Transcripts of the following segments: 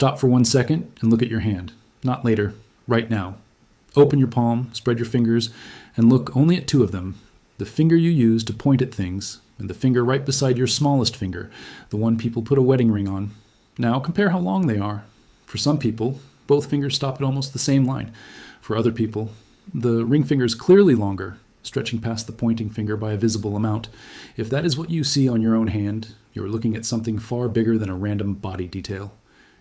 Stop for 1 second and look at your hand. Not later, right now. Open your palm, spread your fingers, and look only at two of them. The finger you use to point at things, and the finger right beside your smallest finger, the one people put a wedding ring on. Now compare how long they are. For some people, both fingers stop at almost the same line. For other people, the ring finger is clearly longer, stretching past the pointing finger by a visible amount. If that is what you see on your own hand, you're looking at something far bigger than a random body detail.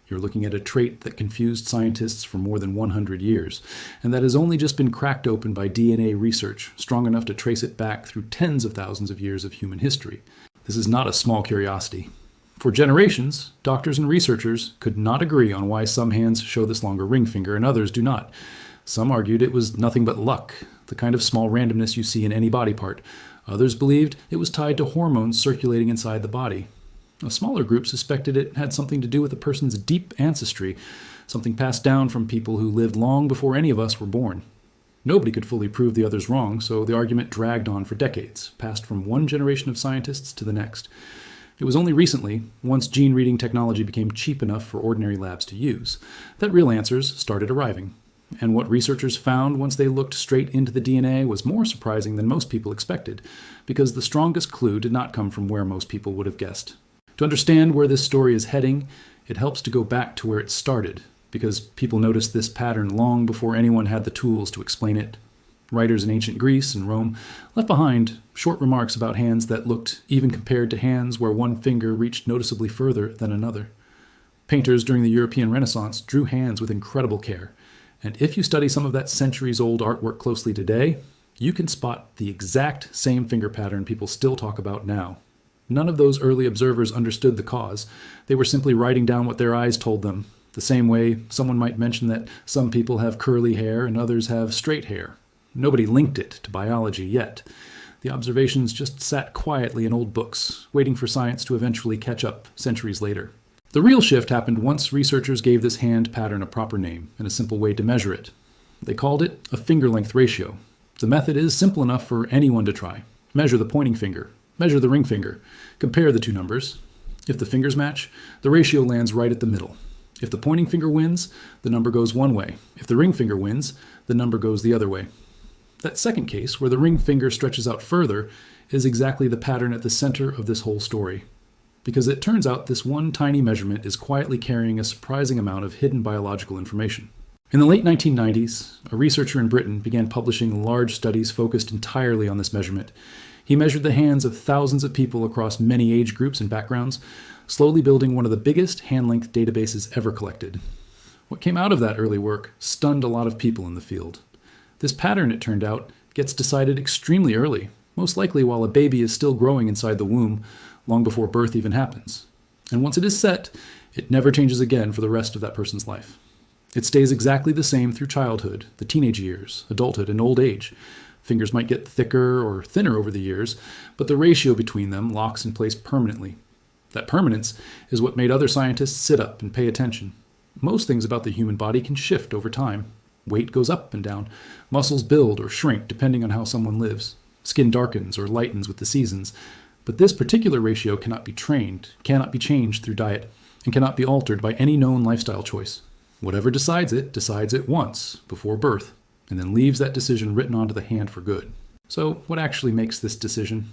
You're looking at a trait that confused scientists for more than 100 years, and that has only just been cracked open by DNA research, strong enough to trace it back through tens of thousands of years of human history. This is not a small curiosity. For generations, doctors and researchers could not agree on why some hands show this longer ring finger and others do not. Some argued it was nothing but luck, the kind of small randomness you see in any body part. Others believed it was tied to hormones circulating inside the body. A smaller group suspected it had something to do with a person's deep ancestry, something passed down from people who lived long before any of us were born. Nobody could fully prove the others wrong, so the argument dragged on for decades, passed from one generation of scientists to the next. It was only recently, once gene reading technology became cheap enough for ordinary labs to use, that real answers started arriving. And what researchers found once they looked straight into the DNA was more surprising than most people expected, because the strongest clue did not come from where most people would have guessed. To understand where this story is heading, it helps to go back to where it started, because people noticed this pattern long before anyone had the tools to explain it. Writers in ancient Greece and Rome left behind short remarks about hands that looked even compared to hands where one finger reached noticeably further than another. Painters during the European Renaissance drew hands with incredible care, and if you study some of that centuries-old artwork closely today, you can spot the exact same finger pattern people still talk about now. None of those early observers understood the cause. They were simply writing down what their eyes told them, the same way someone might mention that some people have curly hair and others have straight hair. Nobody linked it to biology yet. The observations just sat quietly in old books, waiting for science to eventually catch up centuries later. The real shift happened once researchers gave this hand pattern a proper name and a simple way to measure it. They called it a finger-length ratio. The method is simple enough for anyone to try. Measure the pointing finger. Measure the ring finger. Compare the two numbers. If the fingers match, the ratio lands right at the middle. If the pointing finger wins, the number goes one way. If the ring finger wins, the number goes the other way. That second case, where the ring finger stretches out further, is exactly the pattern at the center of this whole story. Because it turns out this one tiny measurement is quietly carrying a surprising amount of hidden biological information. In the late 1990s, a researcher in Britain began publishing large studies focused entirely on this measurement. He measured the hands of thousands of people across many age groups and backgrounds, slowly building one of the biggest hand-length databases ever collected. What came out of that early work stunned a lot of people in the field. This pattern, it turned out, gets decided extremely early, most likely while a baby is still growing inside the womb, long before birth even happens. And once it is set, it never changes again for the rest of that person's life. It stays exactly the same through childhood, the teenage years, adulthood, and old age. Fingers might get thicker or thinner over the years, but the ratio between them locks in place permanently. That permanence is what made other scientists sit up and pay attention. Most things about the human body can shift over time. Weight goes up and down. Muscles build or shrink depending on how someone lives. Skin darkens or lightens with the seasons. But this particular ratio cannot be trained, cannot be changed through diet, and cannot be altered by any known lifestyle choice. Whatever decides it once, before birth, and then leaves that decision written onto the hand for good. So what actually makes this decision?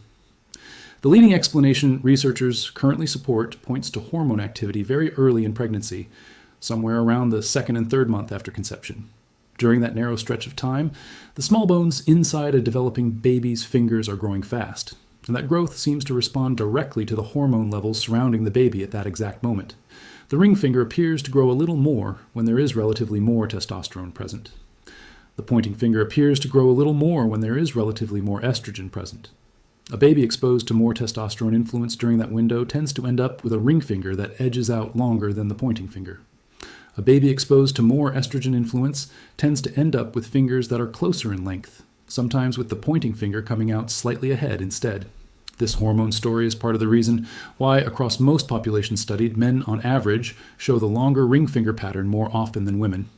The leading explanation researchers currently support points to hormone activity very early in pregnancy, somewhere around the second and third month after conception. During that narrow stretch of time, the small bones inside a developing baby's fingers are growing fast, and that growth seems to respond directly to the hormone levels surrounding the baby at that exact moment. The ring finger appears to grow a little more when there is relatively more testosterone present. The pointing finger appears to grow a little more when there is relatively more estrogen present. A baby exposed to more testosterone influence during that window tends to end up with a ring finger that edges out longer than the pointing finger. A baby exposed to more estrogen influence tends to end up with fingers that are closer in length, sometimes with the pointing finger coming out slightly ahead instead. This hormone story is part of the reason why, across most populations studied, men on average show the longer ring finger pattern more often than women.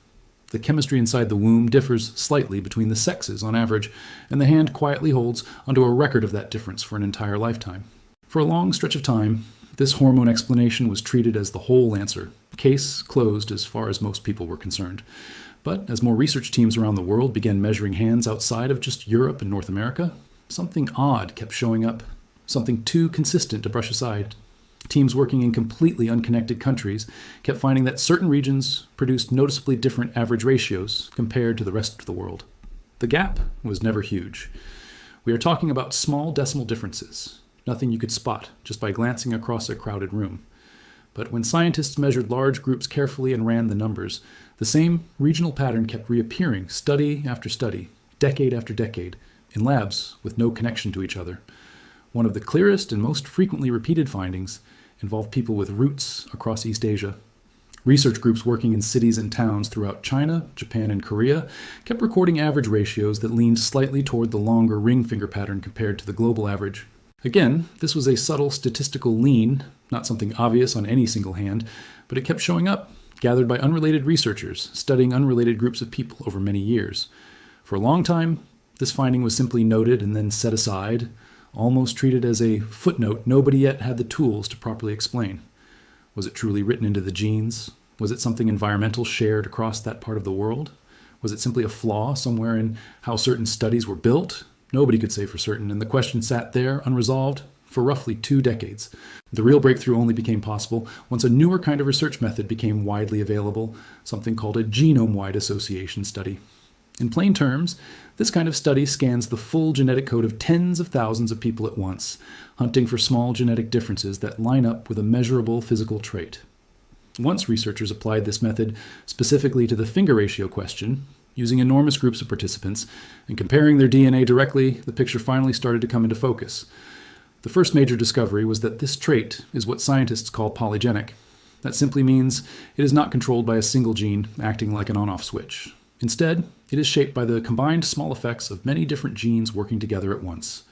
The chemistry inside the womb differs slightly between the sexes on average, and the hand quietly holds onto a record of that difference for an entire lifetime. For a long stretch of time, this hormone explanation was treated as the whole answer. Case closed as far as most people were concerned. But as more research teams around the world began measuring hands outside of just Europe and North America, something odd kept showing up, something too consistent to brush aside. Teams working in completely unconnected countries kept finding that certain regions produced noticeably different average ratios compared to the rest of the world. The gap was never huge. We are talking about small decimal differences, nothing you could spot just by glancing across a crowded room. But when scientists measured large groups carefully and ran the numbers, the same regional pattern kept reappearing study after study, decade after decade, in labs with no connection to each other. One of the clearest and most frequently repeated findings involved people with roots across East Asia. Research groups working in cities and towns throughout China, Japan, and Korea kept recording average ratios that leaned slightly toward the longer ring finger pattern compared to the global average. Again, this was a subtle statistical lean, not something obvious on any single hand, but it kept showing up, gathered by unrelated researchers studying unrelated groups of people over many years. For a long time, this finding was simply noted and then set aside, almost treated as a footnote nobody yet had the tools to properly explain. Was it truly written into the genes? Was it something environmental shared across that part of the world? Was it simply a flaw somewhere in how certain studies were built? Nobody could say for certain, and the question sat there unresolved for roughly 2 decades. The real breakthrough only became possible once a newer kind of research method became widely available, something called a genome-wide association study. In plain terms, this kind of study scans the full genetic code of tens of thousands of people at once, hunting for small genetic differences that line up with a measurable physical trait. Once researchers applied this method specifically to the finger ratio question, using enormous groups of participants, and comparing their DNA directly, the picture finally started to come into focus. The first major discovery was that this trait is what scientists call polygenic. That simply means it is not controlled by a single gene acting like an on-off switch. Instead, it is shaped by the combined small effects of many different genes working together at once.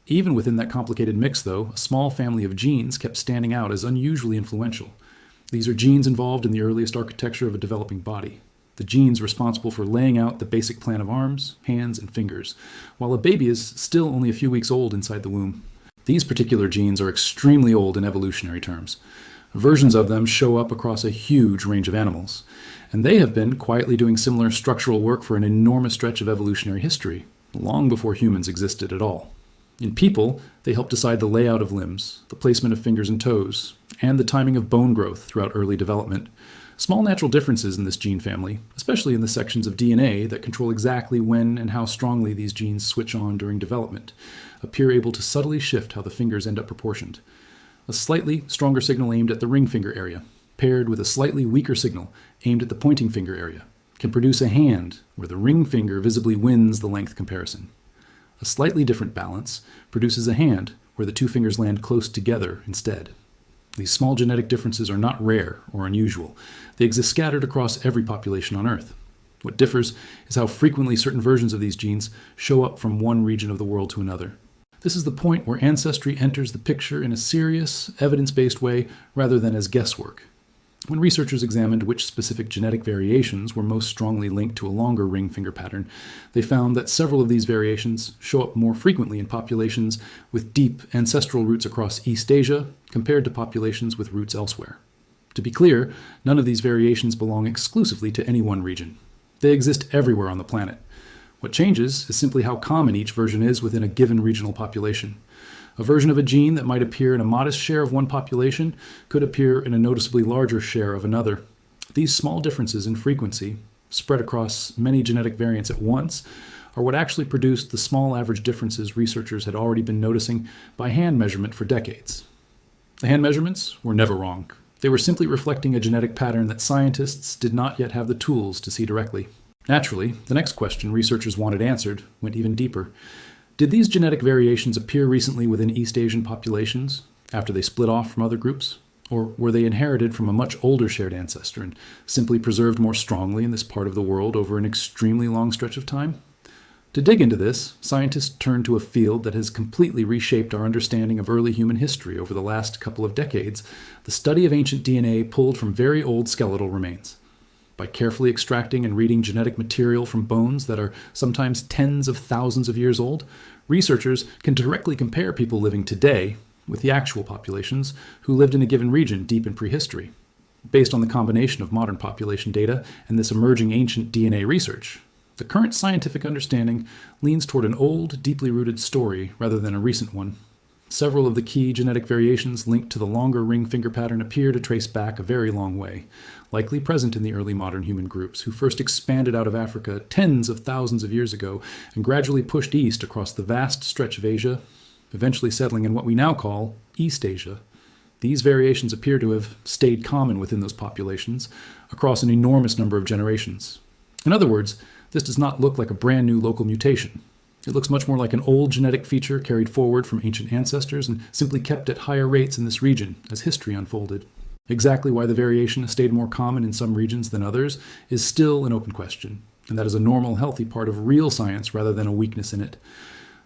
Even within that complicated mix, though, a small family of genes kept standing out as unusually influential. These are genes involved in the earliest architecture of a developing body. The genes responsible for laying out the basic plan of arms, hands, and fingers, while a baby is still only a few weeks old inside the womb. These particular genes are extremely old in evolutionary terms. Versions of them show up across a huge range of animals, and they have been quietly doing similar structural work for an enormous stretch of evolutionary history, long before humans existed at all. In people, they help decide the layout of limbs, the placement of fingers and toes, and the timing of bone growth throughout early development. Small natural differences in this gene family, especially in the sections of DNA that control exactly when and how strongly these genes switch on during development, appear able to subtly shift how the fingers end up proportioned. A slightly stronger signal aimed at the ring finger area, paired with a slightly weaker signal aimed at the pointing finger area, can produce a hand where the ring finger visibly wins the length comparison. A slightly different balance produces a hand where the two fingers land close together instead. These small genetic differences are not rare or unusual. They exist scattered across every population on Earth. What differs is how frequently certain versions of these genes show up from one region of the world to another. This is the point where ancestry enters the picture in a serious, evidence-based way rather than as guesswork. When researchers examined which specific genetic variations were most strongly linked to a longer ring finger pattern, they found that several of these variations show up more frequently in populations with deep ancestral roots across East Asia compared to populations with roots elsewhere. To be clear, none of these variations belong exclusively to any one region. They exist everywhere on the planet. What changes is simply how common each version is within a given regional population. A version of a gene that might appear in a modest share of one population could appear in a noticeably larger share of another. These small differences in frequency, spread across many genetic variants at once, are what actually produced the small average differences researchers had already been noticing by hand measurement for decades. The hand measurements were never wrong. They were simply reflecting a genetic pattern that scientists did not yet have the tools to see directly. Naturally, the next question researchers wanted answered went even deeper. Did these genetic variations appear recently within East Asian populations, after they split off from other groups? Or were they inherited from a much older shared ancestor and simply preserved more strongly in this part of the world over an extremely long stretch of time? To dig into this, scientists turn to a field that has completely reshaped our understanding of early human history over the last couple of decades, the study of ancient DNA pulled from very old skeletal remains. By carefully extracting and reading genetic material from bones that are sometimes tens of thousands of years old, researchers can directly compare people living today with the actual populations who lived in a given region deep in prehistory. Based on the combination of modern population data and this emerging ancient DNA research, the current scientific understanding leans toward an old, deeply rooted story rather than a recent one. Several of the key genetic variations linked to the longer ring finger pattern appear to trace back a very long way, likely present in the early modern human groups who first expanded out of Africa tens of thousands of years ago and gradually pushed east across the vast stretch of Asia, eventually settling in what we now call East Asia. These variations appear to have stayed common within those populations across an enormous number of generations. In other words, this does not look like a brand new local mutation. It looks much more like an old genetic feature carried forward from ancient ancestors and simply kept at higher rates in this region as history unfolded. Exactly why the variation has stayed more common in some regions than others is still an open question, and that is a normal, healthy part of real science rather than a weakness in it.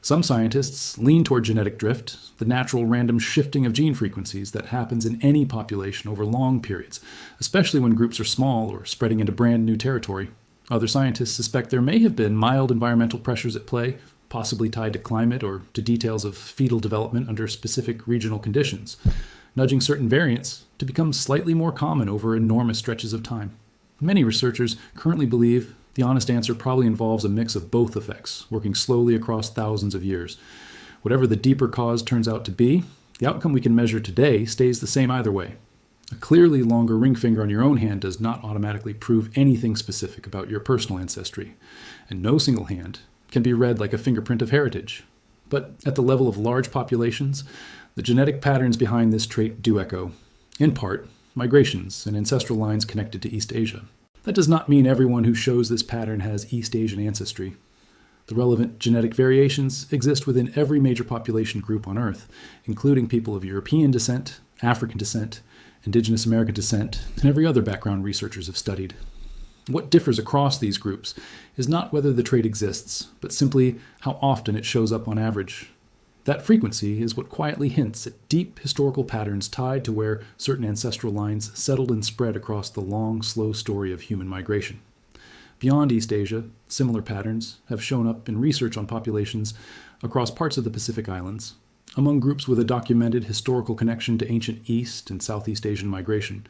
Some scientists lean toward genetic drift, the natural random shifting of gene frequencies that happens in any population over long periods, especially when groups are small or spreading into brand new territory. Other scientists suspect there may have been mild environmental pressures at play, possibly tied to climate or to details of fetal development under specific regional conditions, nudging certain variants to become slightly more common over enormous stretches of time. Many researchers currently believe the honest answer probably involves a mix of both effects, working slowly across thousands of years. Whatever the deeper cause turns out to be, the outcome we can measure today stays the same either way. A clearly longer ring finger on your own hand does not automatically prove anything specific about your personal ancestry, and no single hand can be read like a fingerprint of heritage. But at the level of large populations, the genetic patterns behind this trait do echo, in part, migrations and ancestral lines connected to East Asia. That does not mean everyone who shows this pattern has East Asian ancestry. The relevant genetic variations exist within every major population group on Earth, including people of European descent, African descent, Indigenous American descent, and every other background researchers have studied. What differs across these groups is not whether the trait exists, but simply how often it shows up on average. That frequency is what quietly hints at deep historical patterns tied to where certain ancestral lines settled and spread across the long, slow story of human migration. Beyond East Asia, similar patterns have shown up in research on populations across parts of the Pacific Islands, among groups with a documented historical connection to ancient East and Southeast Asian migration.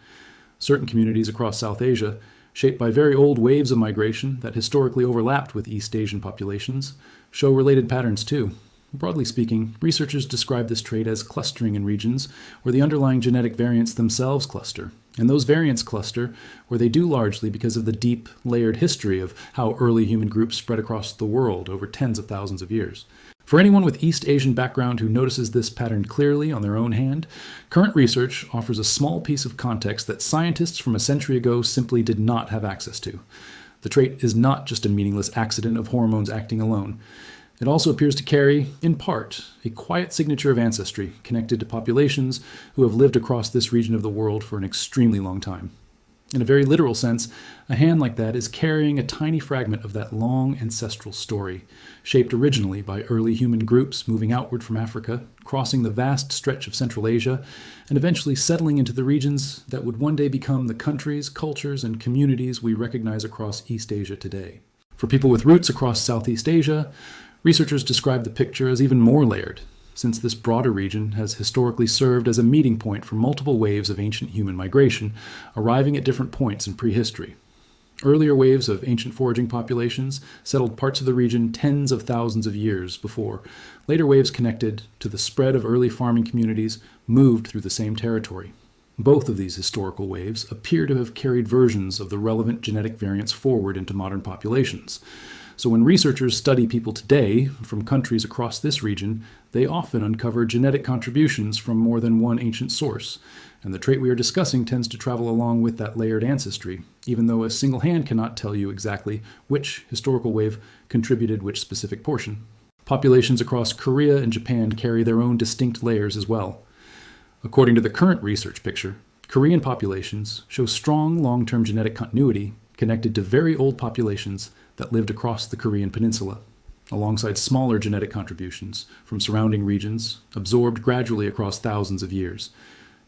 Certain communities across South Asia, shaped by very old waves of migration that historically overlapped with East Asian populations, show related patterns too. Broadly speaking, researchers describe this trait as clustering in regions where the underlying genetic variants themselves cluster, and those variants cluster where they do largely because of the deep, layered history of how early human groups spread across the world over tens of thousands of years. For anyone with East Asian background who notices this pattern clearly on their own hand, current research offers a small piece of context that scientists from a century ago simply did not have access to. The trait is not just a meaningless accident of hormones acting alone. It also appears to carry, in part, a quiet signature of ancestry connected to populations who have lived across this region of the world for an extremely long time. In a very literal sense, a hand like that is carrying a tiny fragment of that long ancestral story, shaped originally by early human groups moving outward from Africa, crossing the vast stretch of Central Asia, and eventually settling into the regions that would one day become the countries, cultures, and communities we recognize across East Asia today. For people with roots across Southeast Asia, researchers describe the picture as even more layered, since this broader region has historically served as a meeting point for multiple waves of ancient human migration, arriving at different points in prehistory. Earlier waves of ancient foraging populations settled parts of the region tens of thousands of years before. Later waves connected to the spread of early farming communities moved through the same territory. Both of these historical waves appear to have carried versions of the relevant genetic variants forward into modern populations. So when researchers study people today from countries across this region, they often uncover genetic contributions from more than one ancient source, and the trait we are discussing tends to travel along with that layered ancestry, even though a single hand cannot tell you exactly which historical wave contributed which specific portion. Populations across Korea and Japan carry their own distinct layers as well. According to the current research picture, Korean populations show strong long-term genetic continuity connected to very old populations that lived across the Korean peninsula, alongside smaller genetic contributions from surrounding regions absorbed gradually across thousands of years.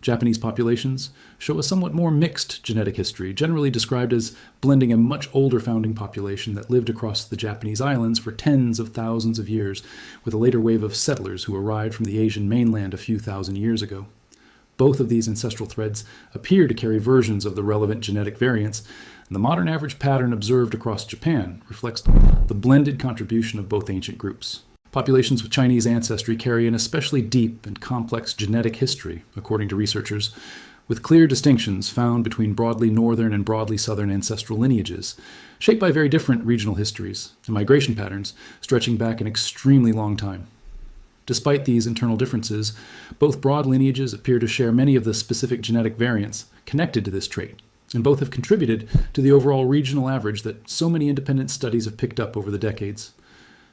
Japanese populations show a somewhat more mixed genetic history, generally described as blending a much older founding population that lived across the Japanese islands for tens of thousands of years, with a later wave of settlers who arrived from the Asian mainland a few thousand years ago. Both of these ancestral threads appear to carry versions of the relevant genetic variants, and the modern average pattern observed across Japan reflects the blended contribution of both ancient groups. Populations with Chinese ancestry carry an especially deep and complex genetic history, according to researchers, with clear distinctions found between broadly northern and broadly southern ancestral lineages, shaped by very different regional histories and migration patterns stretching back an extremely long time. Despite these internal differences, both broad lineages appear to share many of the specific genetic variants connected to this trait, and both have contributed to the overall regional average that so many independent studies have picked up over the decades.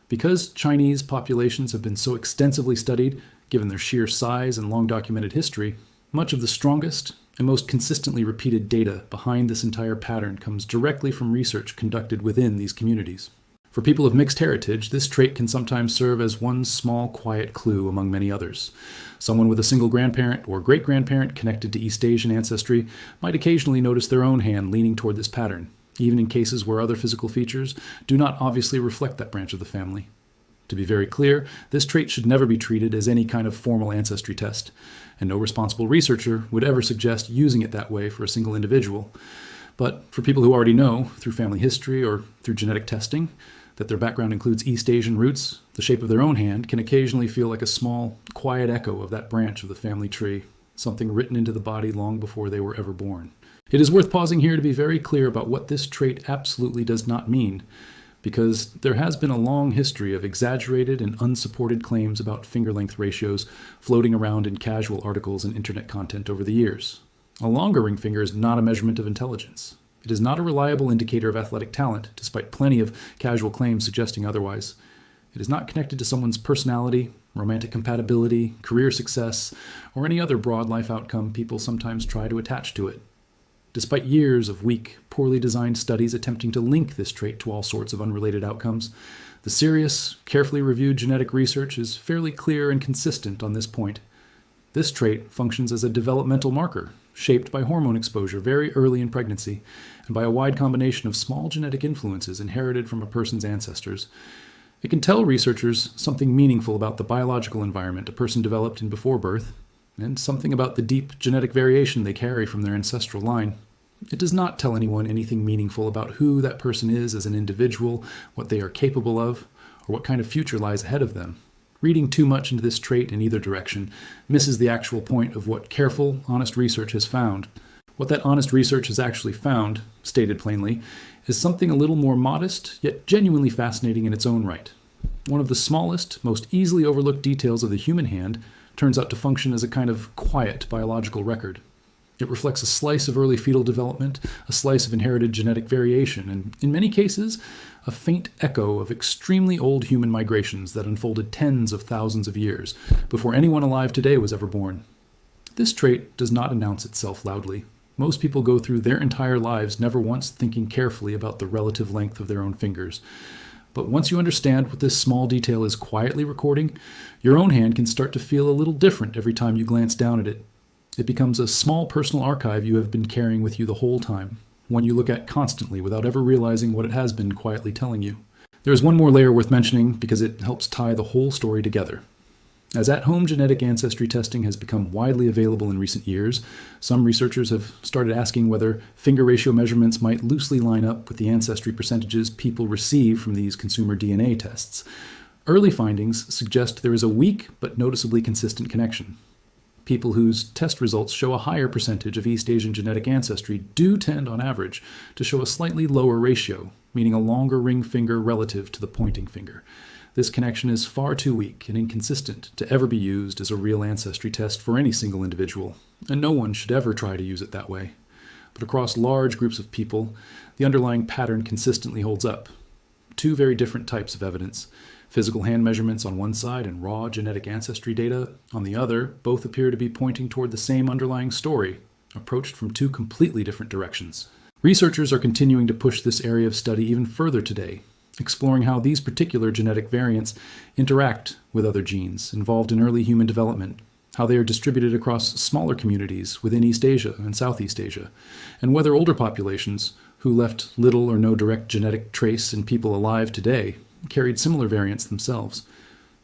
Because Chinese populations have been so extensively studied, given their sheer size and long documented history, much of the strongest and most consistently repeated data behind this entire pattern comes directly from research conducted within these communities. For people of mixed heritage, this trait can sometimes serve as one small, quiet clue among many others. Someone with a single grandparent or great-grandparent connected to East Asian ancestry might occasionally notice their own hand leaning toward this pattern, even in cases where other physical features do not obviously reflect that branch of the family. To be very clear, this trait should never be treated as any kind of formal ancestry test, and no responsible researcher would ever suggest using it that way for a single individual. But for people who already know, through family history or through genetic testing, that their background includes East Asian roots, the shape of their own hand can occasionally feel like a small, quiet echo of that branch of the family tree, something written into the body long before they were ever born. It is worth pausing here to be very clear about what this trait absolutely does not mean, because there has been a long history of exaggerated and unsupported claims about finger length ratios floating around in casual articles and internet content over the years. A longer ring finger is not a measurement of intelligence. It is not a reliable indicator of athletic talent, despite plenty of casual claims suggesting otherwise. It is not connected to someone's personality, romantic compatibility, career success, or any other broad life outcome people sometimes try to attach to it. Despite years of weak, poorly designed studies attempting to link this trait to all sorts of unrelated outcomes, the serious, carefully reviewed genetic research is fairly clear and consistent on this point. This trait functions as a developmental marker, shaped by hormone exposure very early in pregnancy, and by a wide combination of small genetic influences inherited from a person's ancestors. It can tell researchers something meaningful about the biological environment a person developed in before birth, and something about the deep genetic variation they carry from their ancestral line. It does not tell anyone anything meaningful about who that person is as an individual, what they are capable of, or what kind of future lies ahead of them. Reading too much into this trait in either direction misses the actual point of what careful, honest research has found. What that honest research has actually found, stated plainly, is something a little more modest, yet genuinely fascinating in its own right. One of the smallest, most easily overlooked details of the human hand turns out to function as a kind of quiet biological record. It reflects a slice of early fetal development, a slice of inherited genetic variation, and in many cases, a faint echo of extremely old human migrations that unfolded tens of thousands of years before anyone alive today was ever born. This trait does not announce itself loudly. Most people go through their entire lives never once thinking carefully about the relative length of their own fingers. But once you understand what this small detail is quietly recording, your own hand can start to feel a little different every time you glance down at it. It becomes a small personal archive you have been carrying with you the whole time, one you look at constantly without ever realizing what it has been quietly telling you. There is one more layer worth mentioning because it helps tie the whole story together. As at-home genetic ancestry testing has become widely available in recent years, some researchers have started asking whether finger ratio measurements might loosely line up with the ancestry percentages people receive from these consumer DNA tests. Early findings suggest there is a weak but noticeably consistent connection. People whose test results show a higher percentage of East Asian genetic ancestry do tend, on average, to show a slightly lower ratio, meaning a longer ring finger relative to the pointing finger. This connection is far too weak and inconsistent to ever be used as a real ancestry test for any single individual, and no one should ever try to use it that way. But across large groups of people, the underlying pattern consistently holds up. Two very different types of evidence. Physical hand measurements on one side and raw genetic ancestry data on the other both appear to be pointing toward the same underlying story, approached from two completely different directions. Researchers are continuing to push this area of study even further today, exploring how these particular genetic variants interact with other genes involved in early human development, how they are distributed across smaller communities within East Asia and Southeast Asia, and whether older populations, who left little or no direct genetic trace in people alive today, carried similar variants themselves.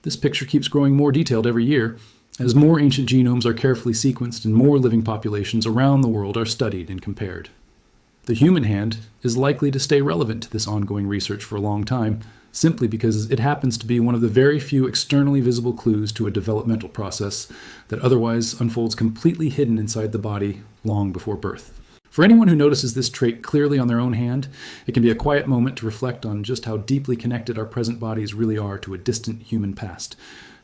This picture keeps growing more detailed every year, as more ancient genomes are carefully sequenced and more living populations around the world are studied and compared. The human hand is likely to stay relevant to this ongoing research for a long time, simply because it happens to be one of the very few externally visible clues to a developmental process that otherwise unfolds completely hidden inside the body long before birth. For anyone who notices this trait clearly on their own hand, it can be a quiet moment to reflect on just how deeply connected our present bodies really are to a distant human past.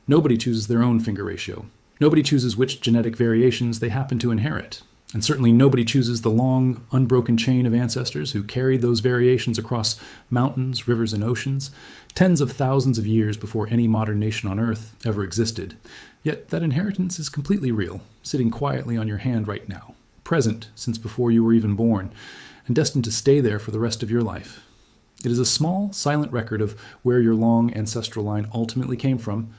Nobody chooses their own finger ratio. Nobody chooses which genetic variations they happen to inherit. And certainly nobody chooses the long, unbroken chain of ancestors who carried those variations across mountains, rivers, and oceans, tens of thousands of years before any modern nation on Earth ever existed. Yet that inheritance is completely real, sitting quietly on your hand right now, present since before you were even born, and destined to stay there for the rest of your life. It is a small, silent record of where your long ancestral line ultimately came from,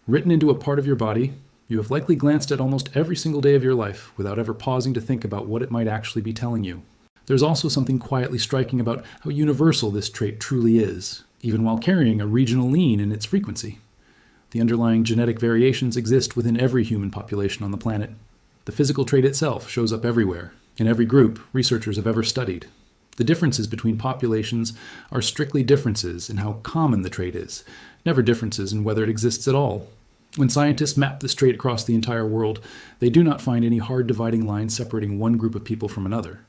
written into a part of your body you have likely glanced at almost every single day of your life without ever pausing to think about what it might actually be telling you. There's also something quietly striking about how universal this trait truly is, even while carrying a regional lean in its frequency. The underlying genetic variations exist within every human population on the planet. The physical trait itself shows up everywhere, in every group researchers have ever studied. The differences between populations are strictly differences in how common the trait is, never differences in whether it exists at all. When scientists map this trait across the entire world, they do not find any hard dividing lines separating one group of people from another.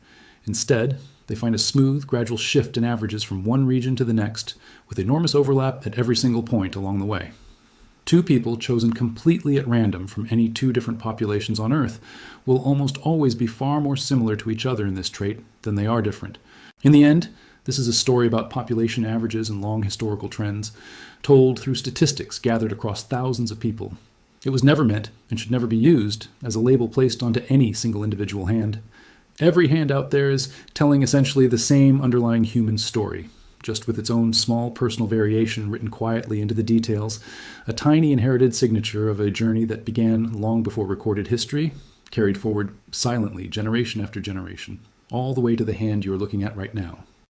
Instead, they find a smooth, gradual shift in averages from one region to the next, with enormous overlap at every single point along the way. Two people chosen completely at random from any two different populations on Earth will almost always be far more similar to each other in this trait than they are different. In the end, this is a story about population averages and long historical trends, told through statistics gathered across thousands of people. It was never meant, and should never be used, as a label placed onto any single individual hand. Every hand out there is telling essentially the same underlying human story, just with its own small personal variation written quietly into the details, a tiny inherited signature of a journey that began long before recorded history, carried forward silently generation after generation, all the way to the hand you are looking at right now.